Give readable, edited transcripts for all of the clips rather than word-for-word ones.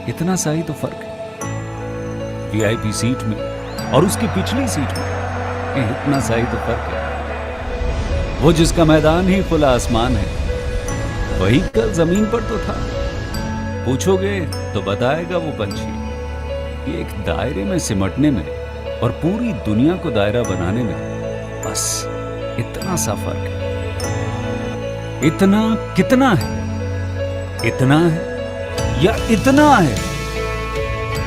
इतना सा ही तो फर्क है। वीआईपी सीट में और उसकी पिछली सीट में इतना सा ही तो फर्क है। वो जिसका मैदान ही खुला आसमान है, वही कल जमीन पर तो था। पूछोगे तो बताएगा वो पंछी कि एक दायरे में सिमटने में और पूरी दुनिया को दायरा बनाने में बस इतना सा फर्क है। इतना कितना है? इतना है या इतना है?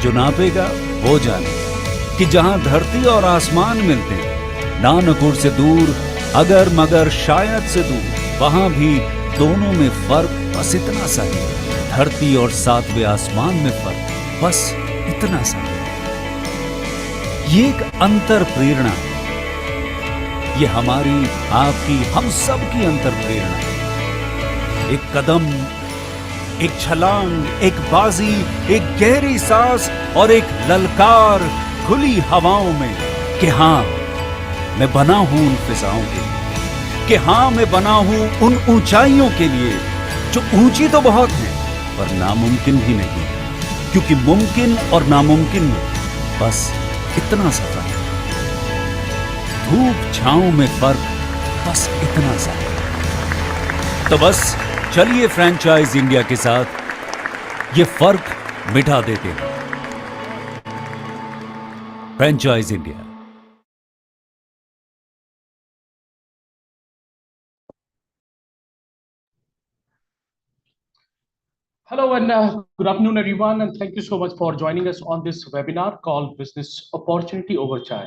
जो नापेगा वो जाने कि जहां धरती और आसमान मिलते हैं, नानपुर से दूर, अगर मगर शायद से दूर, वहां भी दोनों में फर्क बस इतना सा है। धरती और सातवें आसमान में फर्क बस इतना सा है। ये एक अंतर प्रेरणा है। ये हमारी, आपकी, हम सब की अंतर प्रेरणा है। एक कदम, एक छलांग, एक बाजी, एक गहरी सांस और एक ललकार खुली हवाओं में कि हाँ मैं बना हूं उन फिजाओं के लिए, कि हाँ मैं बना हूं उन ऊंचाइयों के लिए जो ऊंची तो बहुत हैं पर नामुमकिन भी नहीं, क्योंकि मुमकिन और नामुमकिन में बस इतना सा फर्क है। धूप छांव में फर्क बस इतना सा है। तो बस चलिए फ्रेंचाइज इंडिया के साथ ये फर्क मिटा देते हैं। Franchise India. Hello and good afternoon, everyone, and thank you so much for joining us on this webinar called Business Opportunity Over Chai.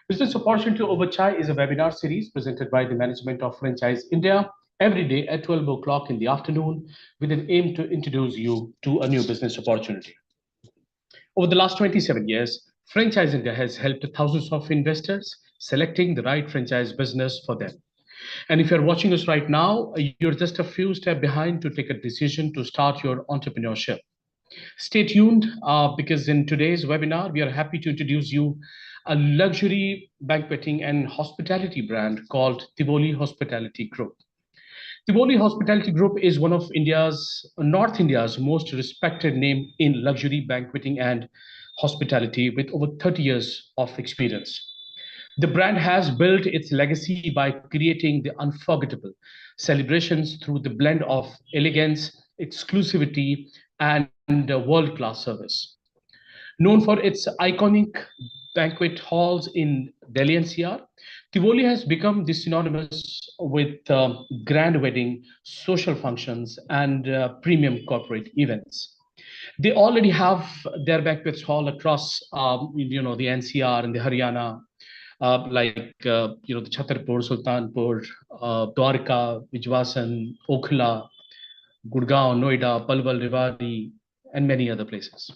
Business Opportunity Over Chai is a webinar series presented by the management of Franchise India every day at 12 o'clock in the afternoon with an aim to introduce you to a new business opportunity. Over the last 27 years, Franchise India has helped thousands of investors selecting the right franchise business for them. And if you're watching us right now, you're just a few steps behind to take a decision to start your entrepreneurship. Stay tuned because in today's webinar, we are happy to introduce you a luxury banqueting and hospitality brand called Tivoli Hospitality Group. Tivoli Hospitality Group is one of North India's most respected name in luxury banqueting and hospitality with over 30 years of experience. The brand has built its legacy by creating the unforgettable celebrations through the blend of elegance, exclusivity, and world-class service. Known for its iconic banquet halls in Delhi NCR, Tivoli has become synonymous with grand wedding, social functions, and premium corporate events. They already have their banquet hall across, the NCR and the Haryana, the Chhatarpur, Sultanpur, Dwarka, Vijwasan, Okhla, Gurgaon, Noida, Palwal, Rewari, and many other places.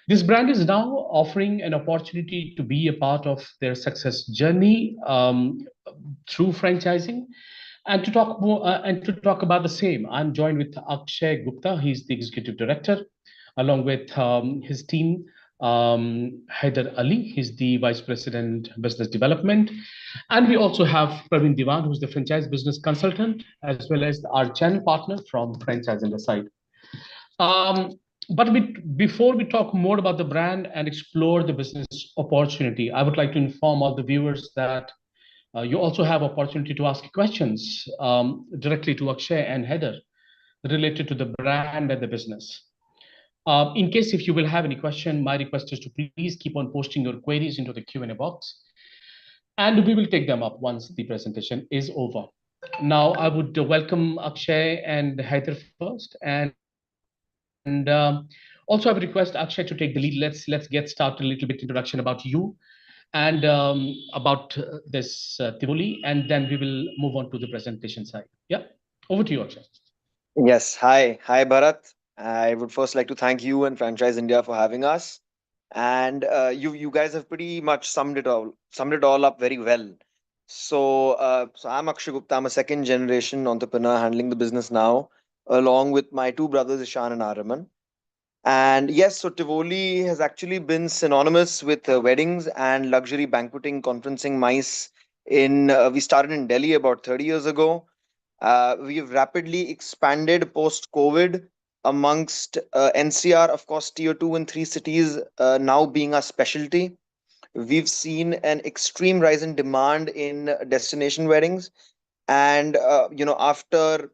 This brand is now offering an opportunity to be a part of their success journey through franchising. And to talk about the same, I'm joined with Akshay Gupta. He's the executive director, along with his team. Haider Ali, he's the vice president business development, and we also have Praveen Diwan, who's the franchise business consultant, as well as our channel partner from Franchise in the side. Um, before we talk more about the brand and explore the business opportunity, I would like to inform all the viewers that you also have opportunity to ask questions directly to Akshay and Heather related to the brand and the business. In case if you will have any question, my request is to please keep on posting your queries into the Q&A box, and we will take them up once the presentation is over. Now, I would welcome Akshay and Heather first, and also I would request Akshay to take the lead. Let's get started a little bit introduction about you and about this Tivoli, and then we will move on to the presentation side. Yeah, over to you, Akshay. Yes, hi. Hi, Bharat. I would first like to thank you and Franchise India for having us. And you guys have pretty much summed it all up very well. So I'm Akshay Gupta. I'm a second generation entrepreneur handling the business now, along with my two brothers Ishan and Araman. And yes, so Tivoli has actually been synonymous with weddings and luxury banqueting, conferencing mice. We started in Delhi about 30 years ago. We have rapidly expanded post COVID amongst NCR, of course, tier 2 and 3 cities now being our specialty. We've seen an extreme rise in demand in destination weddings. And, after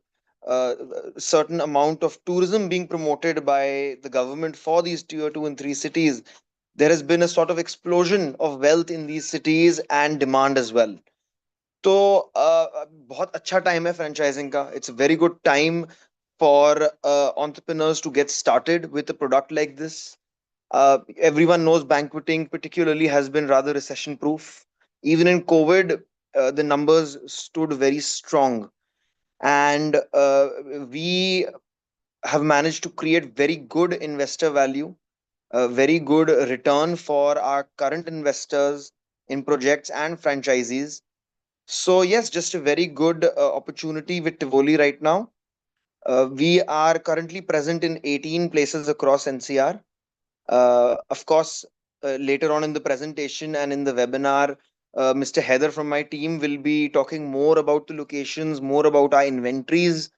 a certain amount of tourism being promoted by the government for these tier 2 and 3 cities, there has been a sort of explosion of wealth in these cities and demand as well. तो बहुत अच्छा time है franchising का. It's a very good time for entrepreneurs to get started with a product like this. Everyone knows banqueting particularly has been rather recession proof. Even in COVID, the numbers stood very strong, and we have managed to create very good investor value, a very good return for our current investors in projects and franchisees. So yes, just a very good opportunity with Tivoli right now. We are currently present in 18 places across NCR. Of course, later on in the presentation and in the webinar, Mr. Heather from my team will be talking more about the locations, more about our inventories.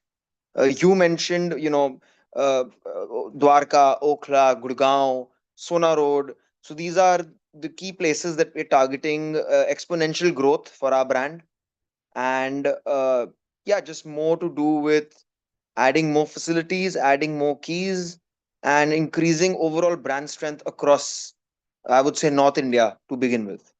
You mentioned, Dwarka, Okhla, Gurgaon, Sona Road. So these are the key places that we're targeting exponential growth for our brand. And yeah, just more to do with adding more facilities, adding more keys, and increasing overall brand strength across, I would say, North India to begin with.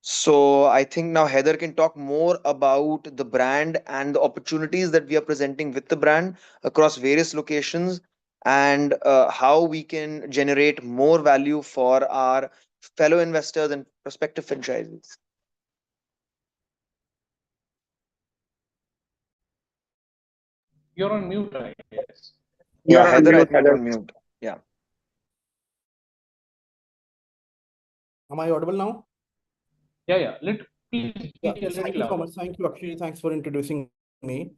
So I think now Heather can talk more about the brand and the opportunities that we are presenting with the brand across various locations, and how we can generate more value for our fellow investors and prospective franchisees. You're on mute, I guess. Yeah, You're on Heather, I mute, think you're Heather. on mute. Yeah. Am I audible now? Yeah. Please Yeah. be a Thank little you so louder. much. Thank you, Akshay. Thanks for introducing me.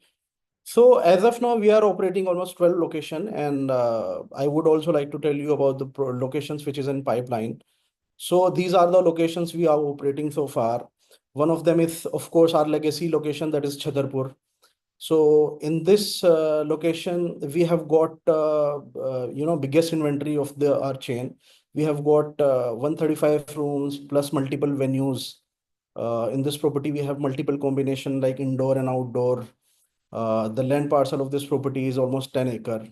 So as of now, we are operating almost 12 location, and I would also like to tell you about the locations which is in pipeline. So these are the locations we are operating so far. One of them is, of course, our legacy location, that is Chhatarpur. So in this location, we have got biggest inventory of the our chain. We have got 135 rooms plus multiple venues. In this property, we have multiple combination like indoor and outdoor. The land parcel of this property is almost 10 acre.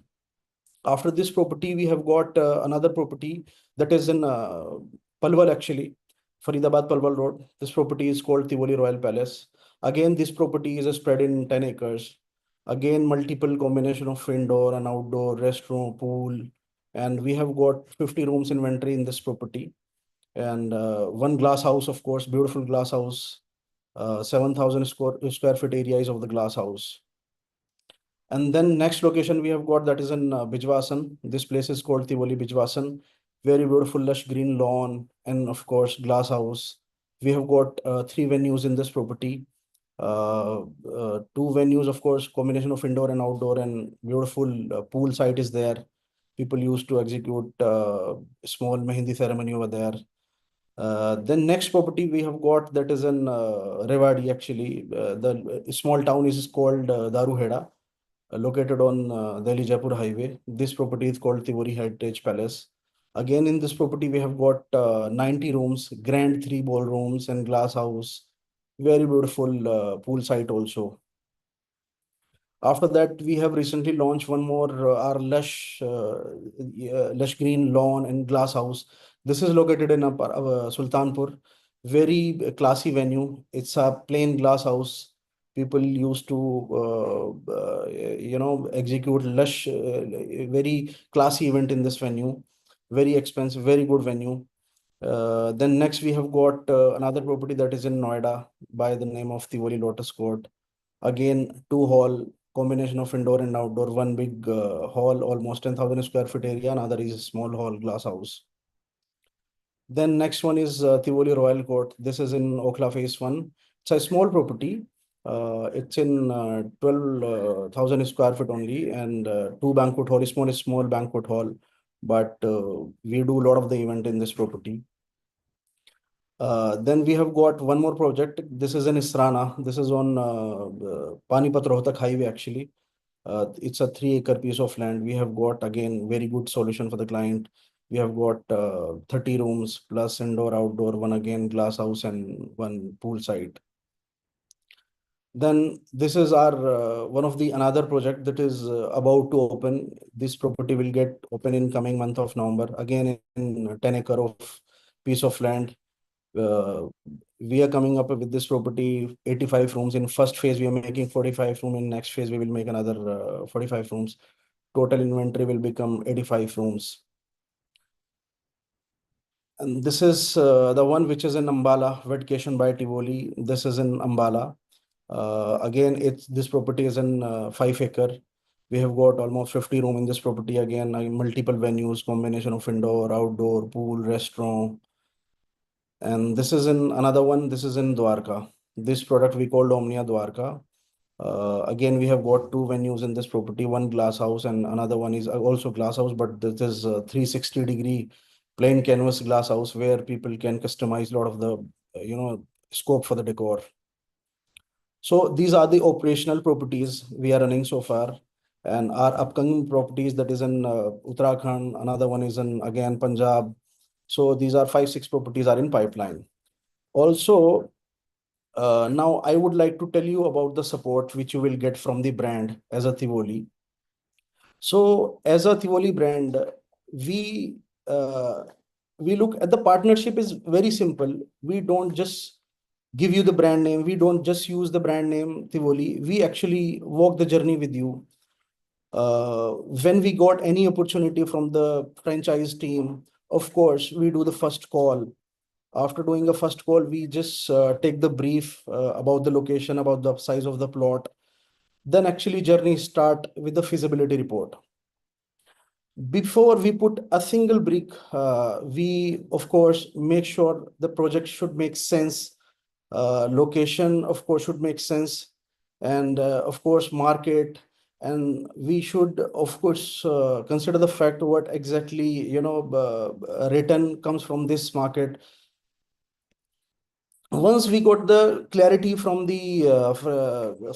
After this property, we have got another property that is in Palwal actually, Faridabad Palwal Road. This property is called Tivoli Royal Palace. Again, this property is spread in 10 acres. Again, multiple combination of indoor and outdoor, restroom, pool, and we have got 50 rooms inventory in this property. And one glass house, of course, beautiful glass house. 7,000 square feet area is of the glass house. And then next location we have got that is in Bijwasan. This place is called Tivoli Bijwasan. Very beautiful lush green lawn and of course glass house. We have got three venues in this property. Two venues, of course, combination of indoor and outdoor, and beautiful pool site is there. People used to execute small mehendi ceremony over there. Then next property we have got that is in Rewari actually. The small town is called Daruheda, located on Delhi Jaipur highway. This property is called Tivoli Heritage Palace. Again, in this property, we have got 90 rooms, grand three ballrooms and glass house. Very beautiful pool site also. After that, we have recently launched one more our lush green lawn and glass house. This is located in Sultanpur. Very classy venue. It's a plain glass house. People used to execute lush, very classy event in this venue. Very expensive, very good venue. Then next we have got another property that is in Noida by the name of Tivoli Lotus Court. Again, two hall, combination of indoor and outdoor, one big hall, almost 10,000 square feet area, another is a small hall glass house. Then next one is Tivoli Royal Court. This is in Okhla Phase 1. It's a small property. It's in 12,000 square feet only, and two banquet hall, small banquet hall. But we do a lot of the event in this property. Then we have got one more project. This is in Israna. This is on Panipat Rohtak Highway actually. It's a 3-acre piece of land. We have got, again, very good solution for the client. We have got 30 rooms plus indoor, outdoor, one again glass house and one pool site. Then this is our one of the another project that is about to open. This property will get open in coming month of November. Again, in 10-acre of piece of land. We are coming up with this property 85 rooms. In first phase, we are making 45 rooms. In next phase, we will make another 45 rooms. Total inventory will become 85 rooms. And this is the one which is in Ambala, Vacation by Tivoli. This is in Ambala. Again, this property is in 5-acre. We have got almost 50 room in this property. Again, multiple venues, combination of indoor, outdoor, pool, restaurant. And this is in another one. This is in Dwarka. This product we called Omnia Dwarka. Again, we have got 2 venues in this property, one glass house and another one is also glass house, but this is a 360-degree plain canvas glass house where people can customize a lot of the, scope for the decor. So these are the operational properties we are running so far. And our upcoming properties, that is in Uttarakhand, another one is in, again, Punjab. So these are 5-6 properties are in pipeline. Also, now I would like to tell you about the support which you will get from the brand as a Tivoli. So as a Tivoli brand, we we look at the partnership is very simple. We don't just give you the brand name. We don't just use the brand name Tivoli. We actually walk the journey with you. When we got any opportunity from the franchise team, of course, we do the first call. After doing a first call, we just take the brief about the location, about the size of the plot. Then actually journey start with the feasibility report. Before we put a single brick, we of course make sure the project should make sense. Location, of course, should make sense, and of course, market. And we should, of course, consider the fact what exactly return comes from this market. Once we got the clarity from the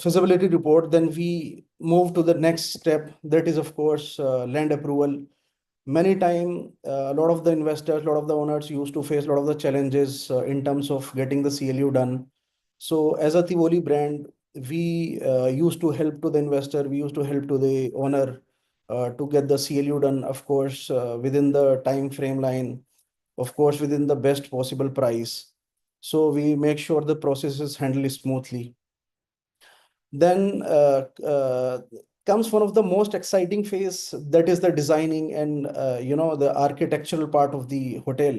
feasibility report, then we move to the next step. That is, of course, land approval. Many time, a lot of the investors, a lot of the owners used to face a lot of the challenges in terms of getting the CLU done. So as a Tivoli brand, we used to help to the investor, we used to help to the owner to get the CLU done, of course, within the time frame line, of course, within the best possible price. So we make sure the process is handled smoothly. Then comes one of the most exciting phase, that is the designing and the architectural part of the hotel.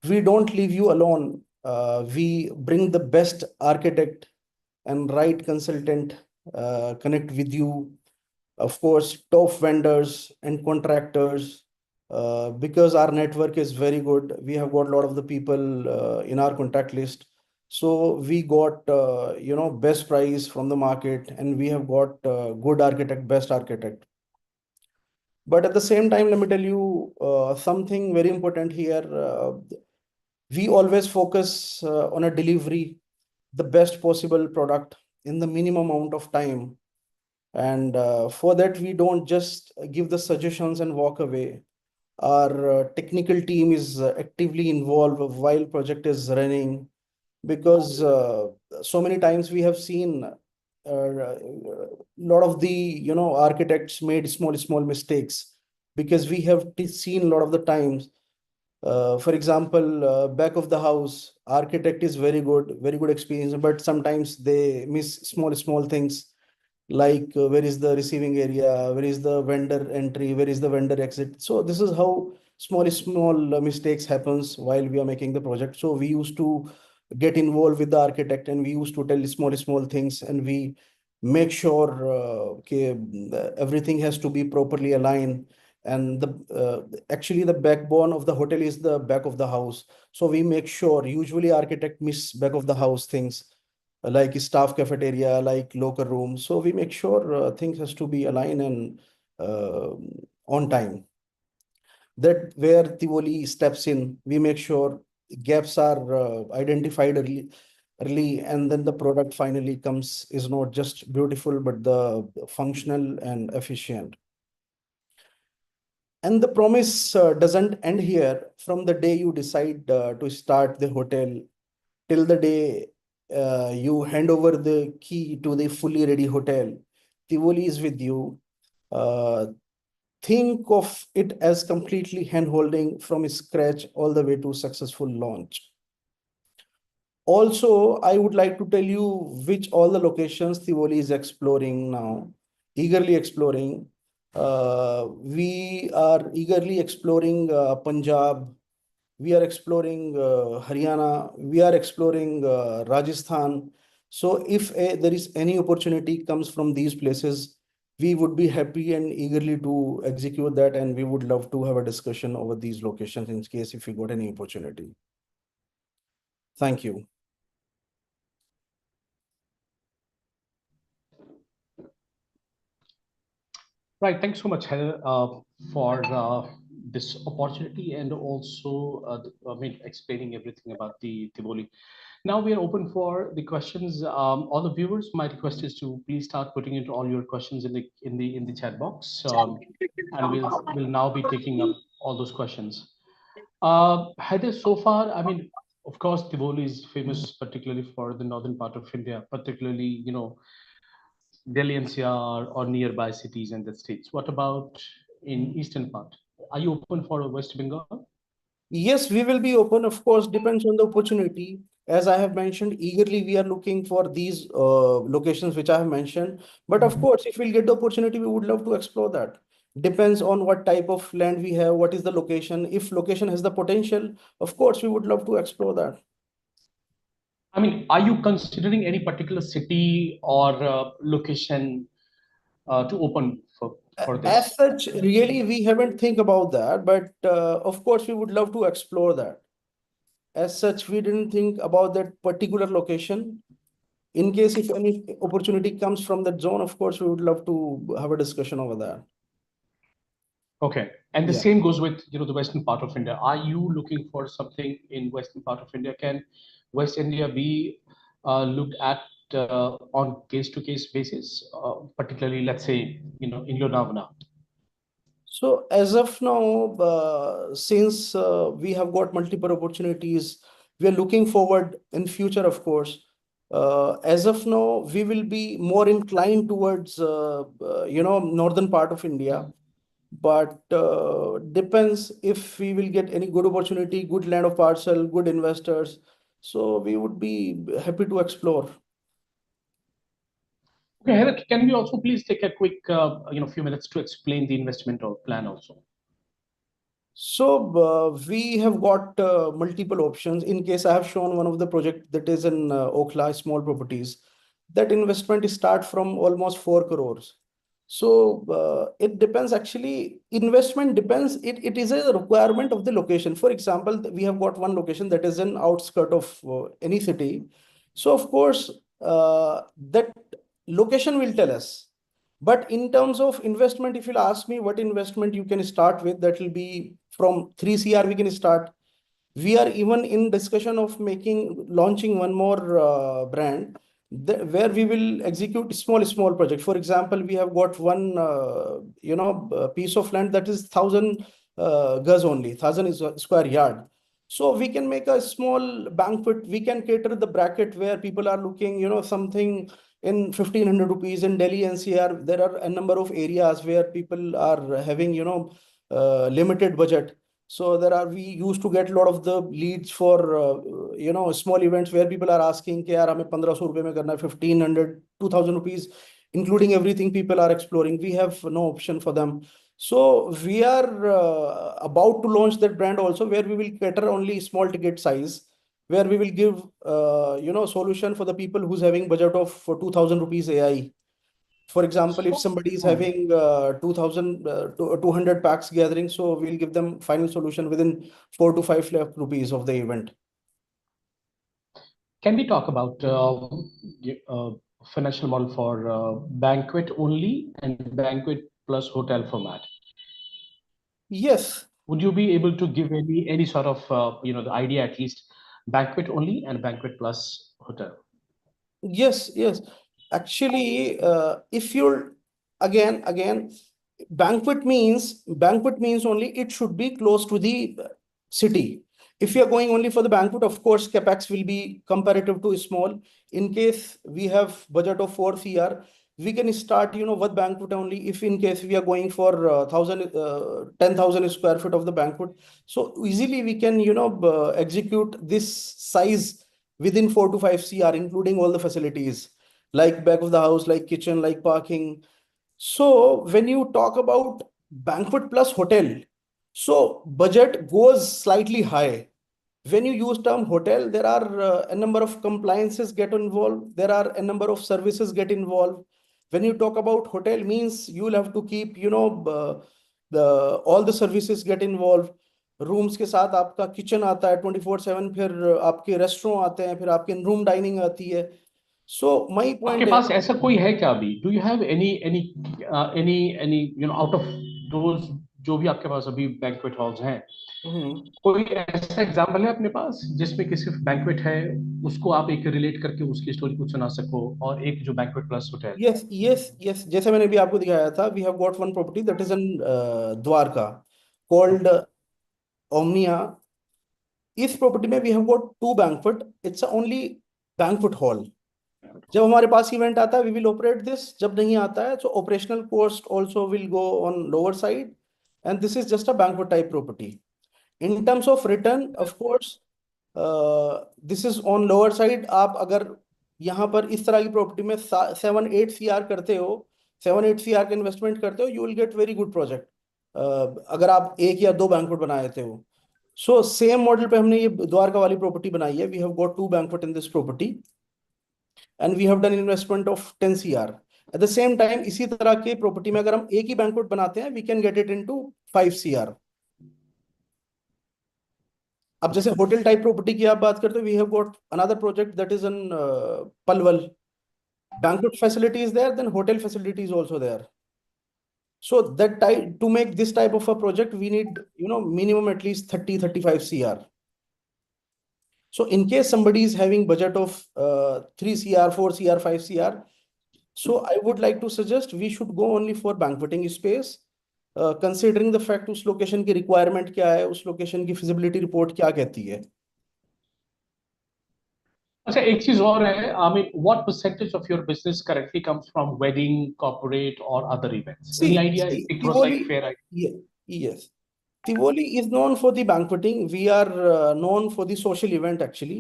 We don't leave you alone. We bring the best architect and right consultant, connect with you, of course, top vendors and contractors, because our network is very good. We have got a lot of the people in our contact list. So we got, best price from the market, and we have got good architect, best architect. But at the same time, let me tell you something very important here. We always focus on a delivery, the best possible product in the minimum amount of time. And for that, we don't just give the suggestions and walk away. Our technical team is actively involved while project is running, because so many times we have seen a lot of the architects made small mistakes, because we have seen a lot of the times. For example, back of the house, architect is very good experience, but sometimes they miss small things, like where is the receiving area, where is the vendor entry, where is the vendor exit. So this is how small mistakes happens while we are making the project. So we used to get involved with the architect, and we used to tell small things, and we make sure okay, everything has to be properly aligned. And actually the backbone of the hotel is the back of the house. So we make sure, usually architect miss back of the house things, like staff cafeteria, like locker room. So we make sure things has to be aligned and uh, on time. That where Tivoli steps in, we make sure gaps are identified early. early, and then the product finally comes is not just beautiful, but the functional and efficient. And the promise doesn't end here. From the day you decide to start the hotel till the day you hand over the key to the fully ready hotel, Tivoli is with you. Uh, think of it as completely hand-holding from scratch all the way to successful launch. Also, I would like to tell you which all the locations Tivoli is exploring now, eagerly exploring. We are eagerly exploring Punjab, we are exploring Haryana, we are exploring Rajasthan. So if there is any opportunity comes from these places, we would be happy and eagerly to execute that, and we would love to have a discussion over these locations in case if we got any opportunity. Thank you. Right. Thanks so much, Heather, for this opportunity and also, explaining everything about the Tivoli. Now we are open for the questions. All the viewers, my request is to please start putting in all your questions in the chat box, and we'll now be taking up all those questions. Heather, so far, of course, Tivoli is famous particularly for the northern part of India, particularly Delhi NCR or nearby cities and the states. What about in eastern part? Are you open for West Bengal? Yes, we will be open. Of course, depends on the opportunity. As I have mentioned, eagerly we are looking for these locations which I have mentioned. But of course, if we'll get the opportunity, we would love to explore that. Depends on what type of land we have, what is the location. If location has the potential, of course, we would love to explore that. Are you considering any particular city or location to open for this? As such, really, we haven't think about that. But of course, we would love to explore that. As such, we didn't think about that particular location. In case if any opportunity comes from that zone, of course, we would love to have a discussion over that. Okay, and the Yeah. same goes with the western part of India. Are you looking for something in western part of India? Can West India be looked at on case-to-case basis, particularly, let's say, in Lonavala? So as of now, since we have got multiple opportunities, we are looking forward in future, of course. As of now, we will be more inclined towards northern part of India. But depends if we will get any good opportunity, good land of parcel, good investors. So we would be happy to explore. Okay, Heather, can we also please take a quick, few minutes to explain the investment or plan also? So we have got multiple options. In case I have shown one of the project that is in Okhla, small properties, that investment start from almost 4 crores. So it depends actually, investment depends, it is a requirement of the location. For example, we have got one location that is in outskirt of any city. So of course, that location will tell us. But in terms of investment, if you'll ask me what investment you can start with, that will be from 3 CR we can start. We are even in discussion of launching one more brand where we will execute small project. For example, we have got one piece of land that is 1,000 gaz only, 1,000 is a square yard. So we can make a small banquet. We can cater the bracket where people are looking, something in 1,500 rupees. In Delhi NCR, there are a number of areas where people are having, limited budget. So we used to get a lot of the leads for small events where people are asking कि यार हमें 1,500 रुपए में करना है, 1,500 2,000 rupees, including everything people are exploring. We have no option for them. So we are about to launch that brand also, where we will cater only small ticket size, where we will give solution for the people who's having budget of for 2,000 rupees AI. For example, if somebody is having 200 packs gathering, so we'll give them final solution within 4 to 5 lakh rupees of the event. Can we talk about financial model for banquet only and banquet plus hotel format? Yes. Would you be able to give any sort of the idea at least banquet only and banquet plus hotel? Yes, yes. Actually, if you're again, banquet means only it should be close to the city. If you're going only for the banquet, of course, capex will be comparative to small. In case we have budget of 4 CR, we can start, with banquet only. If in case we are going for 10,000 square feet of the banquet, so easily we can, execute this size within 4 to 5 CR, including all the facilities like back of the house, like kitchen, like parking. So when you talk about banquet plus hotel, so budget goes slightly high. When you use term hotel, there are a number of compliances get involved. There are a number of services get involved. When you talk about hotel, means you will have to keep, the all the services get involved. Rooms के साथ आपका kitchen आता है 24/7, फिर आपके restaurant आते हैं, फिर आपके रूम डाइनिंग आती है. सो माय आपके पॉइंट है. पास ऐसा कोई है क्या अभी? Do you have any out of those जो भी आपके पास अभी बैंक्वेट हॉल्स हैं, कोई ऐसा एग्जांपल है अपने पास जिसमें कि सिर्फ बैंक्वेट है, उसको आप एक रिलेट करके उसकी स्टोरी कुछ सुना सको, और एक जो banquet plus hotel? Yes, yes, yes. जैसे मैंने भी आपको दिखाया था, we have got one property that is in Dwarka called Omnia. इस प्रॉपर्टी में we have got two banquet. It's only banquet hall. जब हमारे पास इवेंट आता है, वी विल ऑपरेट दिस. जब नहीं आता है, तो operational cost also will go on lower side, and this is just a banquet type property. In terms of return, of course, this is on lower side. आप अगर यहाँ पर इस तरह की प्रॉपर्टी में 7-8 CR करते हो, 7-8 CR का इन्वेस्टमेंट करते हो, you will get very good project. अगर आप एक या दो बैंक्वेट बना देते हो. सो सेम मॉडल पे हमने ये द्वारका वाली प्रॉपर्टी बनाई है. We have got two banquet in this property and we have done investment of 10 CR. At the same time इसी तरह के प्रॉपर्टी में अगर हम एक ही बैंक्वेट बनाते हैं, we can get it into 5 CR. अब जैसे होटल टाइप प्रॉपर्टी की आप बात करते हो, we have got another project that is in Palwal. Banquet facility is there, then hotel facility is also there. So that type, to make this type of a project, we need, minimum at least 30-35 CR. So in case somebody is having budget of 3 CR, 4 CR, 5 CR, so I would like to suggest we should go only for banqueting space, considering the fact उस location की requirement क्या है, उस location की feasibility report क्या कहती है. अच्छा, एक चीज और है, I mean what percentage of your business currently comes from wedding, corporate और other events? Any idea? It was like fair idea. Yes. Tivoli is known for the banqueting. We are known for the social event actually.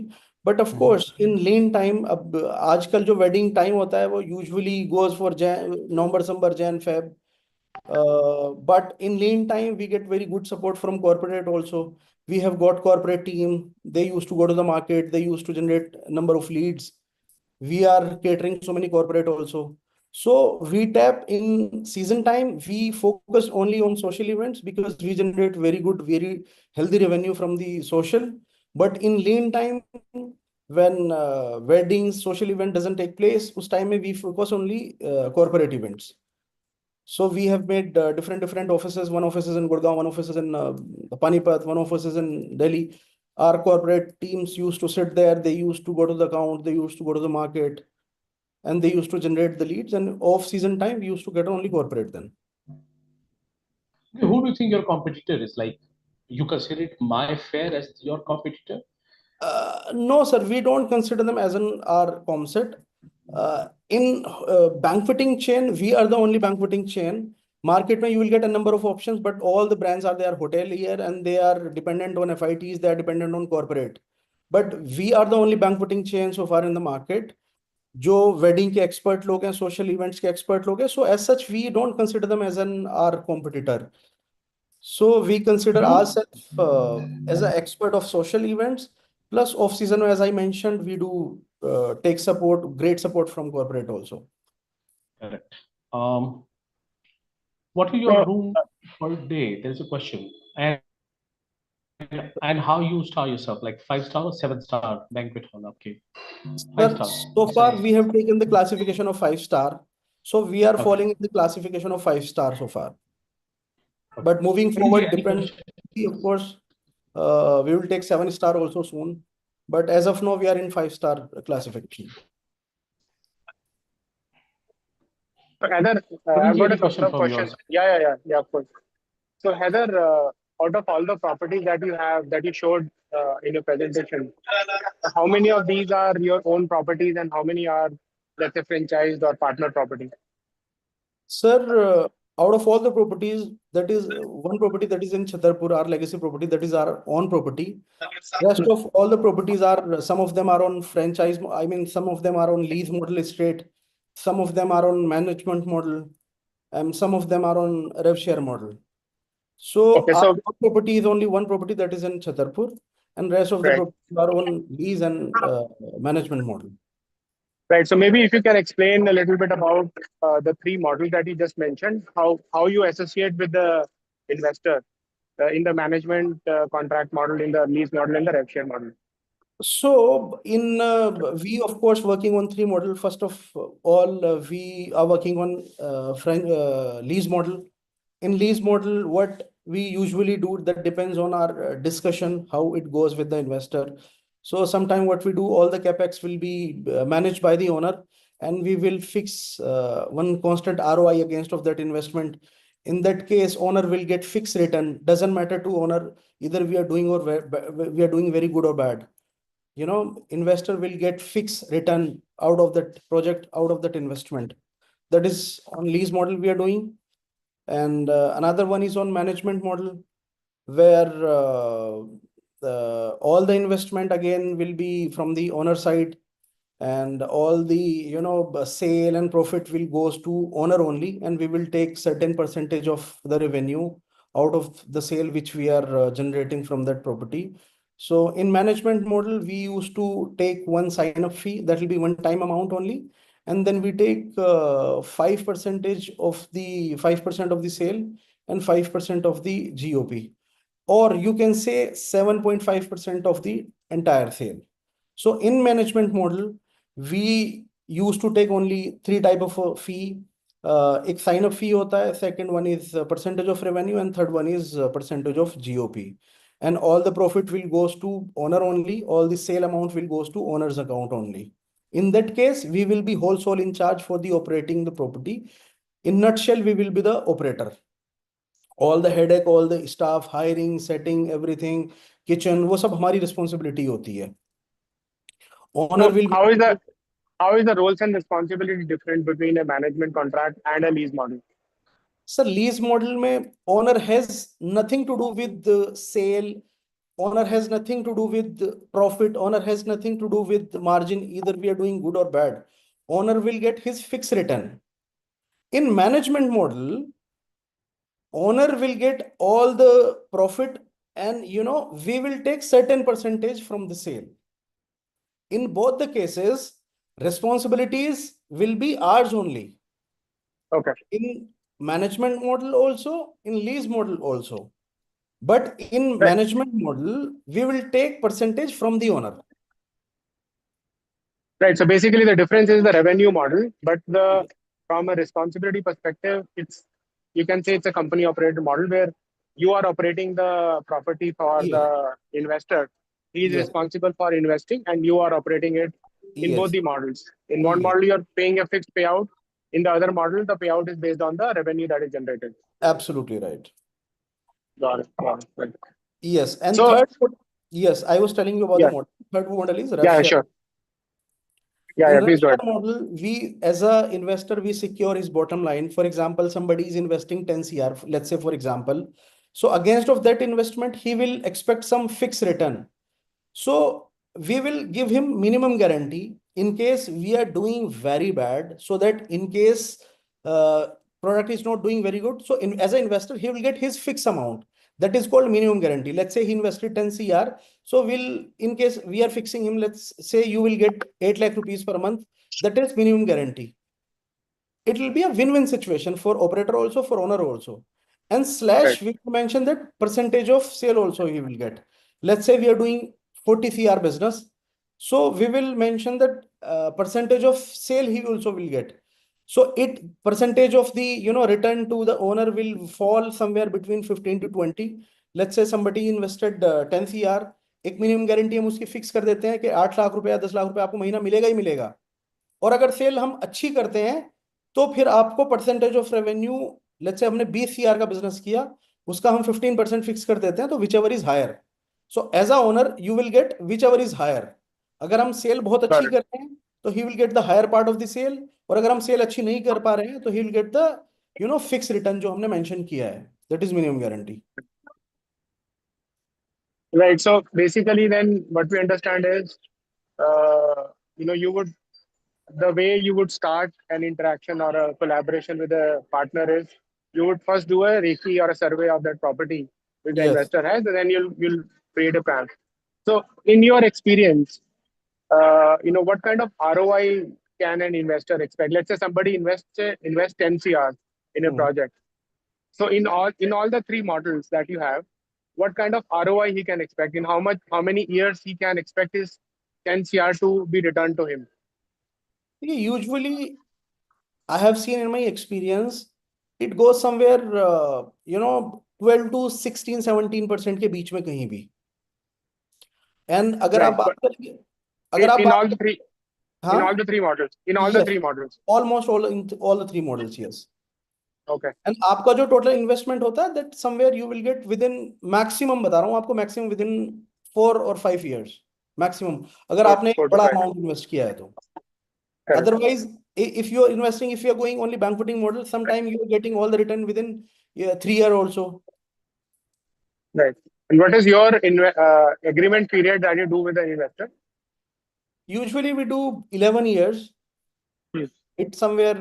But of course, in lean time, अब आजकल जो wedding time होता है, वो usually goes for November, December, Jan, Feb. But in lean time, we get very good support from corporate also. We have got corporate team. They used to go to the market. They used to generate a number of leads. We are catering so many corporate also. So we tap in season time. We focus only on social events because we generate very good, very healthy revenue from the social. But in lean time, when weddings, social event doesn't take place, us time we focus only corporate events. So we have made different offices. One office is in Gurgaon, one office is in Panipat, one office is in Delhi. Our corporate teams used to sit there. They used to go to the account. They used to go to the market, and they used to generate the leads. And off season time, we used to get only corporate then. Who do you think your competitor is? Like, you consider it My Fair as your competitor? No, sir, we don't consider them as an our comset. In banqueting chain, we are the only banqueting chain. Market में you will get a number of options, but all the brands are there hotelier and they are dependent on FITs, they are dependent on corporate. But we are the only banqueting chain so far in the market. जो wedding के expert लोग हैं, social events के expert लोग हैं. So as such, we don't consider them as an our competitor. So we consider ourselves as an expert of social events. Plus off season, as I mentioned, we do take support, great support from corporate also. Correct. What is your room per day? There's a question. And how you star yourself, like 5 star or 7 star banquet hall? Okay, 5 star. So far, we have taken the classification of 5 star. So we are Okay. falling in the classification of 5 star so far. But moving forward, Any depends, of course, we will take 7 star also soon. But as of now, we are in 5-star classification. So Heather, Praveen I've ji, got a any couple question of from questions. yours? Yeah, of course. So Heather, out of all the properties that you have, that you showed in your presentation, how many of these are your own properties and how many are, let's say, franchised or partner properties? Sir, out of all the properties, that is one property that is in Chhatarpur, our legacy property, that is our own property. Rest of all the properties are, some of them are on franchise, I mean, some of them are on lease model estate, some of them are on management model, and some of them are on rev share model. So Okay, our so property is only one property that is in Chhatarpur, and rest of the right, properties are on lease and management model. right. So maybe if you can explain a little bit about the three models that you just mentioned, how you associate with the investor in the management contract model, in the lease model, and the rev share model. So in we of course working on three model. First of all, we are working on lease model. In lease model, what we usually do, that depends on our discussion how it goes with the investor. So sometime what we do, all the capex will be managed by the owner, and we will fix one constant ROI against of that investment. In that case, owner will get fixed return. Doesn't matter to owner either we are doing or we are doing very good or bad. Investor will get fixed return out of that project, out of that investment. That is on lease model we are doing. And another one is on management model, where all the investment again will be from the owner side, and all the sale and profit will goes to owner only, and we will take certain percentage of the revenue out of the sale which we are generating from that property. So in management model, we used to take one sign up fee, that will be one time amount only, and then we take 5% of the sale and 5% of the GOP, or you can say 7.5% of the entire sale. So in management model, we used to take only three type of fee. एक sign up fee होता है, second one is percentage of revenue, and third one is percentage of GOP. And all the profit will goes to owner only, all the sale amount will goes to owner's account only. In that case, we will be wholesale in charge for the operating the property. In nutshell, we will be the operator. All the headache, all the staff, hiring, setting, everything, kitchen, वो सब हमारी responsibility होती है. Owner So will be. how is the roles and responsibility different between a management contract and a lease model? Sir, lease model में owner has nothing to do with the sale, owner has nothing to do with the profit, owner has nothing to do with the margin, either we are doing good or bad. Owner will get his fixed return. In management model, owner will get all the profit, and we will take certain percentage from the sale. In both the cases, responsibilities will be ours only. Okay. In management model also, in lease model also. But in Right. management model, we will take percentage from the owner. Right. So basically, the difference is the revenue model, but from a responsibility perspective, you can say it's a company operated model where you are operating the property for Yes, the investor. He is yes, responsible for investing, and you are operating it in both yes, the models. In one yes. model, you're paying a fixed payout. In the other model, the payout is based on the revenue that is generated. Absolutely right. Got it. Got it. Right. Yes. And So, third, yes, I was telling you about the yeah, model. Third model is rev yeah, share. sure. Yeah, In yeah, rev please go share ahead. model, we as a investor, we secure his bottom line. For example, somebody is investing 10 CR, let's say for example. So against of that investment, he will expect some fixed return. So we will give him minimum guarantee in case we are doing very bad, so that in case uh, product is not doing very good, so as an investor, he will get his fixed amount. That is called minimum guarantee. Let's say he invested 10 CR. So in case we are fixing him, let's say you will get 8 lakh rupees per month. That is minimum guarantee. It will be a win-win situation for operator also, for owner also. And Right. slash, we mention that percentage of sale also he will get. Let's say we are doing 40 CR business. So we will mention that percentage of sale he also will get. So it percentage of the return to the owner will fall somewhere between 15 to 20. Let's say somebody invested 10 CR एक minimum guarantee हम उसकी fix कर देते हैं कि 8 लाख रुपया 10 लाख रुपया आपको महीना मिलेगा ही मिलेगा। और अगर सेल हम अच्छी करते हैं तो फिर आपको percentage of revenue, let's say हमने 20 CR का बिजनेस किया, उसका हम 15% फिक्स कर देते हैं, तो whichever is higher. So as a owner you will get whichever is higher. अगर हम सेल बहुत got अच्छी it. कर रहे हैं तो he will get the higher part of the sale, और अगर हम सेल अच्छी नहीं कर पा रहे हैं तो he will get the fix return जो हमने मेंशन किया है, that is minimum guarantee. Right. So basically, then what we understand is, you would, the way you would start an interaction or a collaboration with a partner is you would first do a recce or a survey of that property which the Yes. investor has, and then you'll create a plan. So, in your experience, what kind of ROI can an investor expect? Let's say somebody invest 10 CR in a Hmm. project. So in all the three models that you have, what kind of ROI he can expect? In how many years he can expect his 10 CR to be returned to him? Usually, I have seen in my experience, it goes somewhere, 12 to 16, 17% के बीच में कहीं भी। And अगर आप Right. बात But करेंगे, in, अगर आप in बात all the करें, three, in हाँ, all the three models, in all the yes, three models. Almost all in all the 3 models, yes. Okay. And आपका जो टोटल इन्वेस्टमेंट होता है, that somewhere you will gate with in, maximum बता रहा हूँ आपको, maximum with in 4 और 5 years maximum, अगर Four, आपने एक four to बड़ा five. अमाउंट इन्वेस्ट किया है तो। Correct. Otherwise, if you are investing, if you are going only banqueting model, sometime you are getting all the return within 3 year also. Right. And what is your agreement period that you do with the investor? Usually we do 11 years. Hmm. It's somewhere,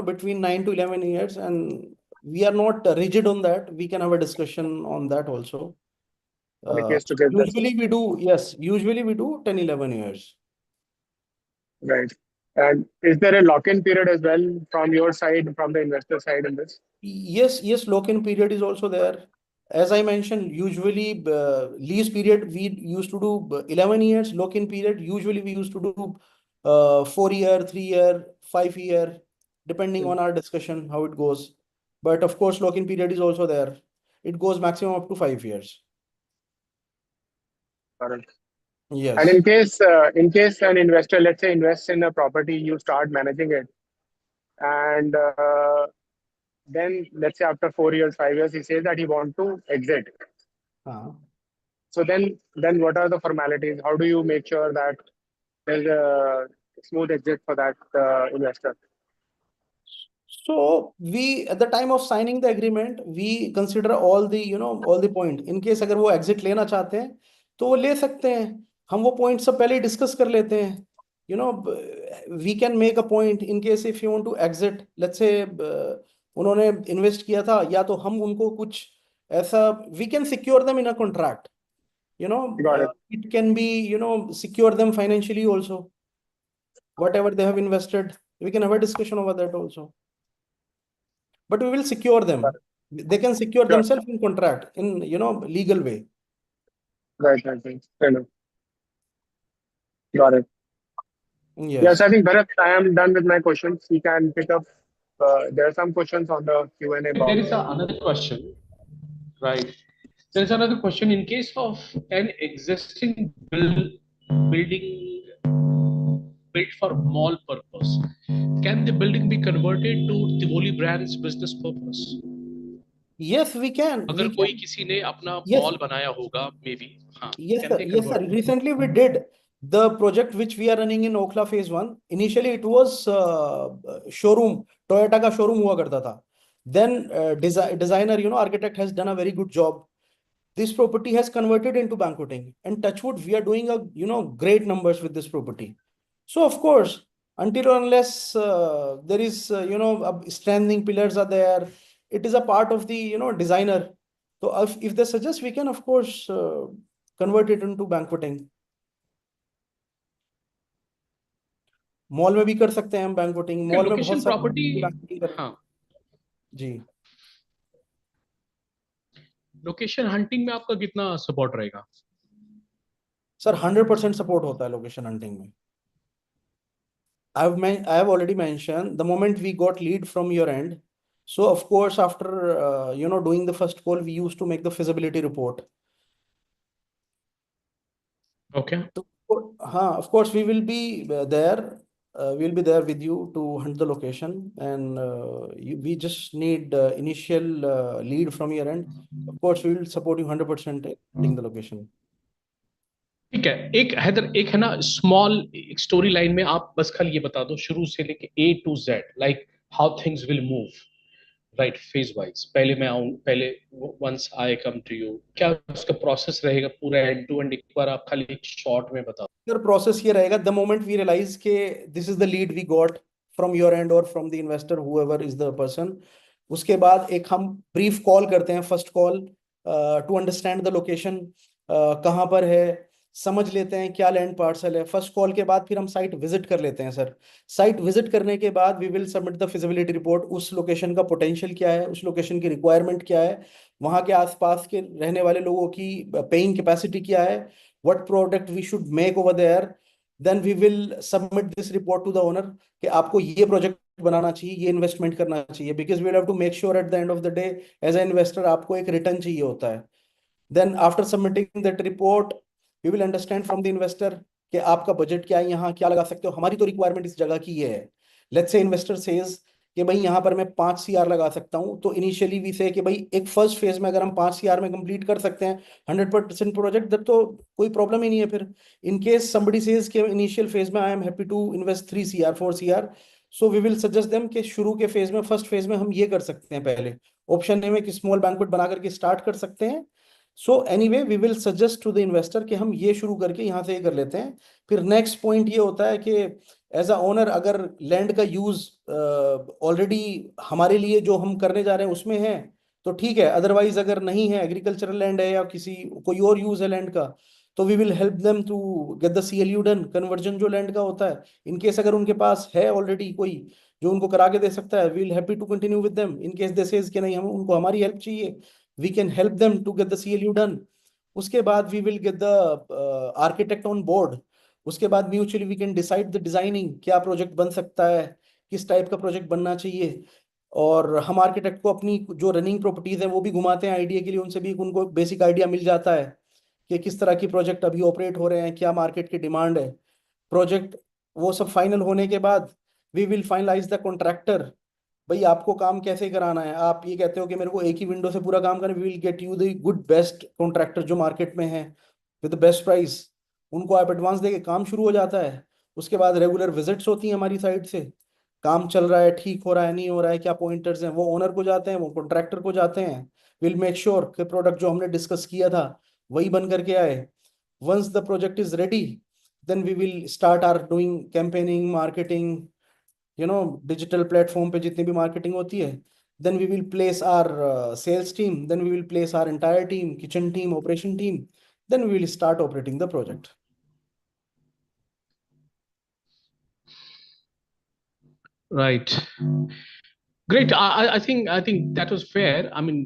between 9 to 11 years, and we are not rigid on that. We can have a discussion on that also. On a case to case basis. Usually we do 10, 11 years. Right. And is there a lock-in period as well from your side, from the investor side in this? Yes, lock-in period is also there. As I mentioned, usually lease period we used to do 11 years. Lock-in period usually we used to do 4 year, 3 year, 5 year, depending on our discussion how it goes. But of course, lock-in period is also there. It goes maximum up to 5 years. Correct. Yes. And in case an investor, let's say, invests in a property, you start managing it, and then let's say after 4 years, 5 years, he says that he wants to exit. Uh, So then what are the formalities? How do you make sure that there's a smooth exit for that investor? So we, at the time of signing the agreement, we consider all the, all the point. In case अगर वो exit लेना चाहते हैं तो वो ले सकते हैं, हम वो point सब पहले डिस्कस कर लेते हैं। We can make a point in case if you want to exit, let's say उन्होंने इन्वेस्ट किया था, या तो हम उनको कुछ ऐसा, we can secure them in a contract. Got it. It can be, secure them financially also. Whatever they have invested, we can have a discussion over that also. But we will secure them. They can secure Sure. themselves in contract in, legal way. Right. Fair enough. Got it. Yes. Yes, I think Bharat, I am done with my questions. We can pick up. There are some questions on the Q&A box. There is another question, right? There is another question. In case of an existing building built for mall purpose, can the building be converted to Tivoli brand's business purpose? Yes, we can. अगर कोई किसी ने अपना Yes. Mall बनाया होगा, maybe, हाँ, Yes, can sir. they Yes, sir. convert? Recently we did the project which we are running in Okhla phase 1. Initially it was showroom, Toyota का showroom हुआ करता था. Then designer, architect has done a very good job. This property has converted into banqueting, and touchwood, we are doing a great numbers with this property. So of course, until or unless there is strengthening pillars are there, it is a part of the designer. So if they suggest, we can of course convert it into banqueting. Mall में भी कर सकते हैं हम बैंक्वेटिंग, mall में बहुत location सारे property, banqueting कर हाँ, जी। लोकेशन हंटिंग में आपका कितना सपोर्ट रहेगा? सर 100% सपोर्ट होता है लोकेशन हंटिंग में। I have already mentioned the moment we got lead from your end. So of course, after doing the first call, we used to make the feasibility report. Okay. So, of course, we will be there. We'll be there with you to hunt the location, and we just need initial lead from your end. Of course, we will support you 100% in hunting the location. ठीक है, एक हैदर, एक है ना small एक story line में आप बस खाली ये बता दो शुरू से लेके A to Z, like how things will move, right, phase wise. पहले मैं आऊं, पहले once I come to you, क्या उसका प्रोसेस रहेगा पूरा एंड टू एंड, एक बार आप खाली एक शॉर्ट में बताओ। सर प्रोसेस ये रहेगा, द मोमेंट वी रियलाइज के this is the lead we got from your end और from the investor whoever is the person, उसके बाद एक हम ब्रीफ कॉल करते हैं, first call to understand the location, कहाँ पर है, समझ लेते हैं क्या लैंड पार्सल है। फर्स्ट कॉल के बाद फिर हम साइट विजिट कर लेते हैं सर। साइट विजिट करने के बाद we will submit the feasibility report, उस लोकेशन का पोटेंशियल क्या है, उस लोकेशन की रिक्वायरमेंट क्या है, वहाँ के आसपास के रहने वाले लोगों की पेइंग कैपेसिटी क्या है, what product we should make over there. Then we will submit this report to the owner कि आपको ये प्रोजेक्ट बनाना चाहिए, ये इन्वेस्टमेंट करना चाहिए, because we will have to make sure at the end of the day as an investor आपको एक return चाहिए होता है। Then after submitting that report we will understand from the investor कि आपका बजट क्या है, यहाँ क्या लगा सकते हो, हमारी तो रिक्वायरमेंट इस जगह की ये है। लेट्स से इन्वेस्टर सेज कि भाई यहाँ पर मैं 5 CR लगा सकता हूँ, तो इनिशियली वी से कि भाई एक फर्स्ट फेज में अगर हम 5 CR में कंप्लीट कर सकते हैं 100% प्रोजेक्ट, तब तो कोई प्रॉब्लम ही नहीं है। फिर इन केस समबडी सेज कि इनिशियल फेज में I am happy to invest 3 CR 4 CR, so we will suggest them कि शुरू के फेज में, फर्स्ट फेज में हम ये कर सकते हैं, पहले ऑप्शन ए में कि स्मॉल बैंक्वेट बना करके स्टार्ट कर सकते हैं। So anyway we will suggest to the investor कि हम ये शुरू करके यहाँ से ये कर लेते हैं। फिर नेक्स्ट पॉइंट ये होता है कि एज अ ओनर अगर लैंड का यूज ऑलरेडी हमारे लिए जो हम करने जा रहे हैं उसमें है तो ठीक है, अदरवाइज अगर नहीं है, एग्रीकल्चरल लैंड है या किसी कोई और यूज है लैंड का, तो we will help them to get the CLU done, conversion जो लैंड का होता है। इन केस अगर उनके पास है ऑलरेडी कोई जो उनको करा के दे सकता है, we will happy to continue with them. In case they says कि नहीं, हम उनको हमारी हेल्प चाहिए, we can help them to get the CLU done. उसके बाद we will get the architect on board. उसके बाद mutually we can decide the designing, क्या प्रोजेक्ट बन सकता है, किस टाइप का प्रोजेक्ट बनना चाहिए। और हम आर्किटेक्ट को अपनी जो रनिंग प्रॉपर्टीज हैं वो भी घुमाते हैं आइडिया के लिए, उनसे भी उनको बेसिक आइडिया मिल जाता है कि किस तरह की प्रोजेक्ट अभी ऑपरेट हो रहे हैं, क्या मार्केट की डिमांड है। प्रोजेक्ट वो सब फाइनल होने के बाद we will finalize the contractor. भाई आपको काम कैसे कराना है, आप ये कहते हो कि मेरे को एक ही विंडो से पूरा काम करना, we will get you the good best contractor जो मार्केट में है विद द बेस्ट प्राइस। उनको आप एडवांस देके काम शुरू हो जाता है। उसके बाद रेगुलर विजिट्स होती हैं हमारी साइड से, काम चल रहा है, ठीक हो रहा है, नहीं हो रहा है, क्या पॉइंटर्स हैं, वो ओनर को जाते हैं, वो कॉन्ट्रैक्टर को जाते हैं। विल मेक श्योर कि प्रोडक्ट जो हमने डिस्कस किया था वही बन करके आए। Once the project is ready then we will start our doing campaigning, marketing, digital platform पे जितनी भी मार्केटिंग होती है। Then we will place our sales team, then we will place our entire team, kitchen team, operation team, then we will start operating the project. Right. Great. I think that was fair. I mean,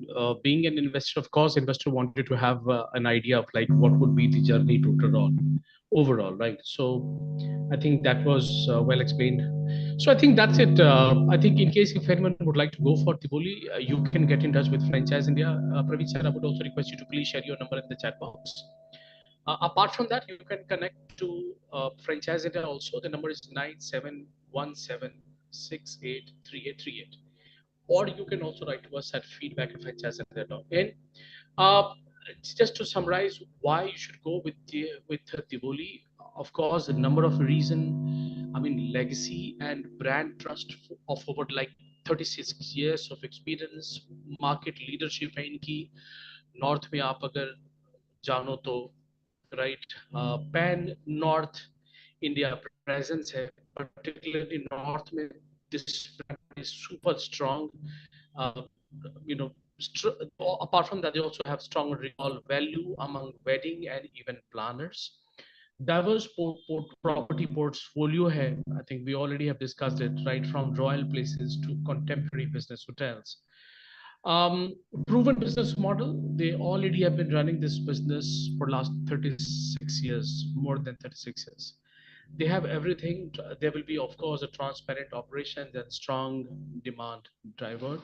being an investor, of course, investor wanted to have an idea of like what would be the journey overall, right? So, I think that was well explained. So I think that's it. I think in case if anyone would like to go for Tivoli, you can get in touch with Franchise India. Praveen sir, I would also request you to please share your number in the chat box. Apart from that, you can connect to Franchise India also. The number is 9717683838. Or you can also write to us at feedback@franchise.in. Uh, just to summarize why you should go with Tivoli, of course, a number of reason. I mean, legacy and brand trust of over like 36 years of experience, market leadership है इनकी। North में आप अगर जानो तो right, pan north India presence है, particularly north में this brand is super strong. uh, you know Apart from that, they also have strong recall value among wedding and event planners. Diverse property portfolio hai. I think we already have discussed it, right, from royal places to contemporary business hotels. Proven business model. They already have been running this business for last 36 years, more than 36 years. They have everything. There will be, of course, a transparent operation and strong demand driver.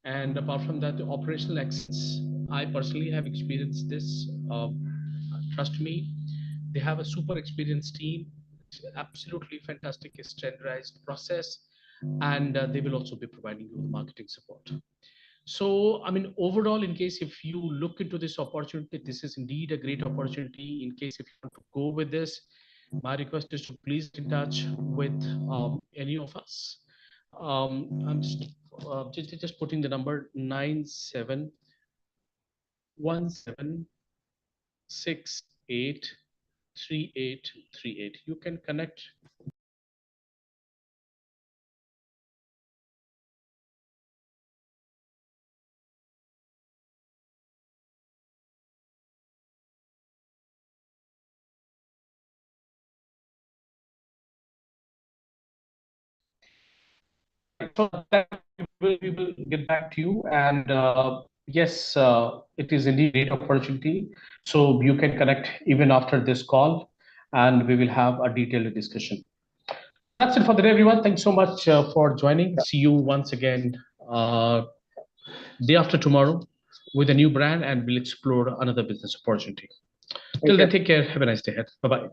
And apart from that, the operational excellence. I personally have experienced this. Trust me, They have a super experienced team. It's absolutely fantastic standardized process, and they will also be providing you the marketing support. So, I mean, overall, in case if you look into this opportunity, this is indeed a great opportunity. In case if you want to go with this, my request is to please get in touch with any of us. I'm just putting the number 9717683838. You can connect. So that we will get back to you. And yes, it is indeed a great opportunity. So you can connect even after this call, and we will have a detailed discussion. That's it for the day, everyone. Thanks so much for joining. See you once again day after tomorrow with a new brand, and we'll explore another business opportunity. Till then, take care. Have a nice day ahead. Bye-bye.